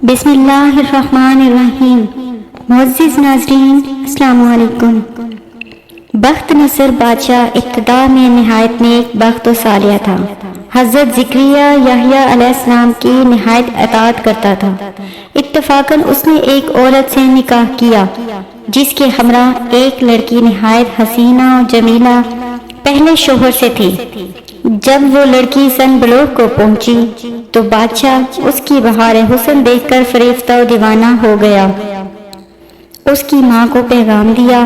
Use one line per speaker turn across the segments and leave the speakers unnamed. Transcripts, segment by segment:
بسم اللہ الرحمن الرحیم۔ معزز ناظرین السلام علیکم۔ بخت نصر بادشاہ ابتدا میں نہایت نیک بخت و صالح تھا۔ حضرت زکریا یحییٰ علیہ السلام کی نہایت اطاعت کرتا تھا۔ اتفاقاً اس نے ایک عورت سے نکاح کیا جس کے ہمراہ ایک لڑکی نہایت حسینہ و جمیلہ پہلے شوہر سے تھی۔ جب وہ لڑکی سن بلوغ کو پہنچی تو بادشاہ اس کی بہار حسن دیکھ کر فریفتہ و دیوانہ ہو گیا۔ اس کی ماں کو پیغام دیا،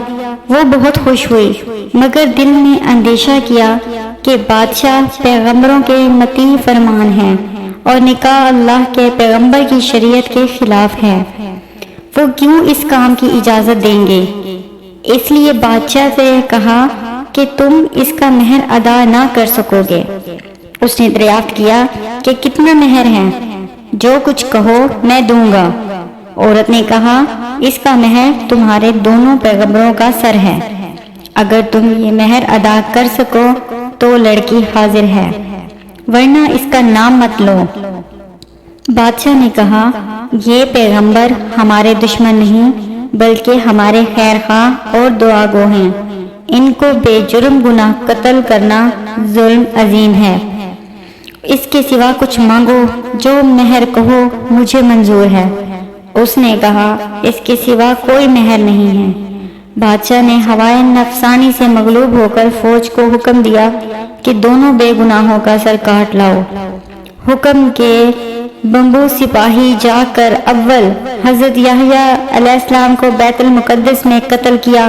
وہ بہت خوش ہوئی، مگر دل میں اندیشہ کیا کہ بادشاہ پیغمبروں کے مطیع فرمان ہیں اور نکاح اللہ کے پیغمبر کی شریعت کے خلاف ہے، وہ کیوں اس کام کی اجازت دیں گے؟ اس لیے بادشاہ سے کہا کہ تم اس کا مہر ادا نہ کر سکو گے۔ اس نے دریافت کیا کہ کتنا مہر ہے؟ جو کچھ کہو میں دوں گا۔ عورت نے کہا، اس کا مہر تمہارے دونوں پیغمبروں کا سر ہے، اگر تم یہ مہر ادا کر سکو تو لڑکی حاضر ہے، ورنہ اس کا نام مت لو۔ بادشاہ نے کہا، یہ پیغمبر ہمارے دشمن نہیں بلکہ ہمارے خیر خواہ اور دعا گو ہیں، ان کو بے جرم گناہ قتل کرنا ظلم عظیم ہے۔ اس کے سوا کچھ مانگو، جو مہر کہو مجھے منظور ہے۔ اس نے کہا، اس کے سوا کوئی مہر نہیں ہے۔ بادشاہ نے ہوائے نفسانی سے مغلوب ہو کر فوج کو حکم دیا کہ دونوں بے گناہوں کا سر کاٹ لاؤ۔ حکم کے بمبو سپاہی جا کر اول حضرت یحییٰ علیہ السلام کو بیت المقدس میں قتل کیا،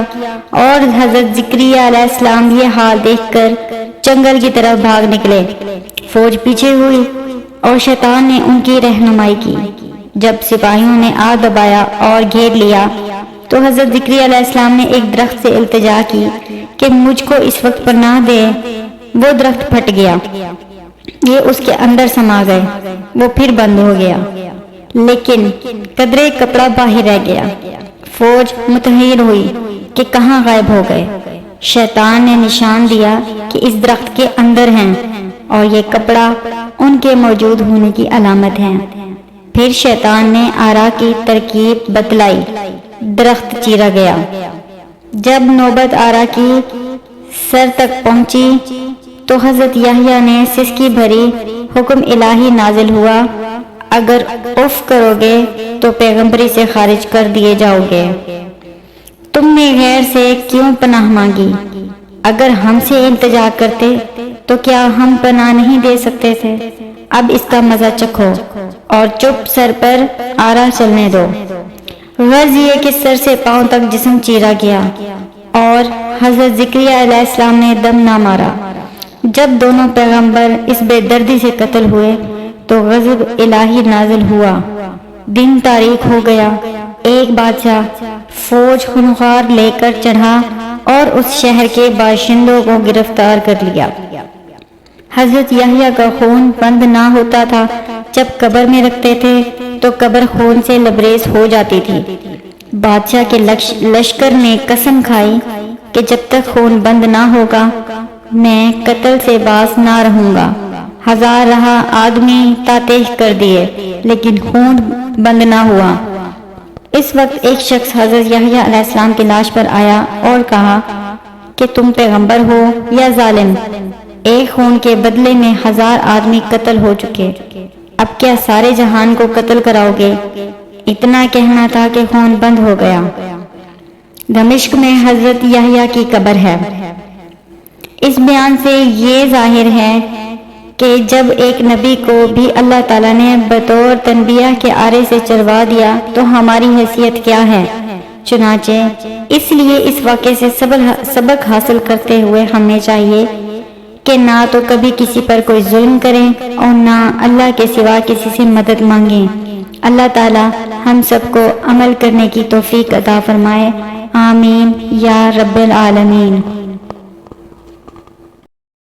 اور حضرت زکریا علیہ السلام یہ حال دیکھ کر جنگل کی طرف بھاگ نکلے۔ فوج پیچھے ہوئی اور شیطان نے ان کی رہنمائی کی۔ جب سپاہیوں نے آ دبایا اور گھیر لیا تو حضرت زکریا علیہ السلام نے ایک درخت سے التجا کی کہ مجھ کو اس وقت پناہ دے۔ وہ درخت پھٹ گیا، یہ اس کے اندر سما گئے، وہ پھر بند ہو گیا، لیکن قدرے کپڑا باہر رہ گیا۔ فوج متحیر ہوئی کہ کہاں غائب ہو گئے۔ شیطان نے نشان دیا کہ اس درخت کے اندر ہیں اور یہ کپڑا ان کے موجود ہونے کی علامت ہے۔ پھر شیطان نے آرا کی ترکیب بتلائی، درخت چیرا گیا۔ جب نوبت آرا کی سر تک پہنچی تو حضرت یحییٰ نے سسکی بھری، حکم الہی نازل ہوا، اگر اف کرو گے تو پیغمبری سے خارج کر دیے جاؤ گے۔ تم نے غیر سے کیوں پناہ مانگی؟ اگر ہم سے التجا کرتے تو کیا ہم پناہ نہیں دے سکتے تھے؟ اب اس کا مزہ چکھو اور چپ سر پر آرا چلنے دو۔ غرض یہ کہ سر سے پاؤں تک جسم چیرا گیا اور حضرت زکریا علیہ السلام نے دم نہ مارا۔ جب دونوں پیغمبر اس بے دردی سے قتل ہوئے تو غضب الہی نازل ہوا، دن تاریک ہو گیا۔ ایک بادشاہ فوج خونخوار لے کر چڑھا اور اس شہر کے باشندوں کو گرفتار کر لیا۔ حضرت یحییٰ کا خون بند نہ ہوتا تھا، جب قبر میں رکھتے تھے تو قبر خون سے لبریز ہو جاتی تھی۔ بادشاہ کے لشکر نے قسم کھائی کہ جب تک خون بند نہ ہوگا میں قتل سے باز نہ رہوں گا۔ ہزار رہا آدمی تاتح کر دیے لیکن خون بند نہ ہوا۔ اس وقت ایک شخص حضرت یحییٰ علیہ السلام کی لاش پر آیا اور کہا کہ تم پیغمبر ہو یا ظالم؟ ایک خون کے بدلے میں ہزار آدمی قتل ہو چکے، اب کیا سارے جہان کو قتل کراؤ گے؟ اتنا کہنا تھا کہ خون بند ہو گیا۔ دمشق میں حضرت یحییٰ کی قبر ہے۔ اس بیان سے یہ ظاہر ہے کہ جب ایک نبی کو بھی اللہ تعالیٰ نے بطور تنبیہ کے آرے سے چلوا دیا تو ہماری حیثیت کیا ہے؟ چنانچہ اس لیے اس واقعے سے سبق حاصل کرتے ہوئے ہمیں چاہیے کہ نہ تو کبھی کسی پر کوئی ظلم کریں اور نہ اللہ کے سوا کسی سے مدد مانگیں۔ اللہ تعالیٰ ہم سب کو عمل کرنے کی توفیق عطا فرمائے، آمین یا رب العالمین۔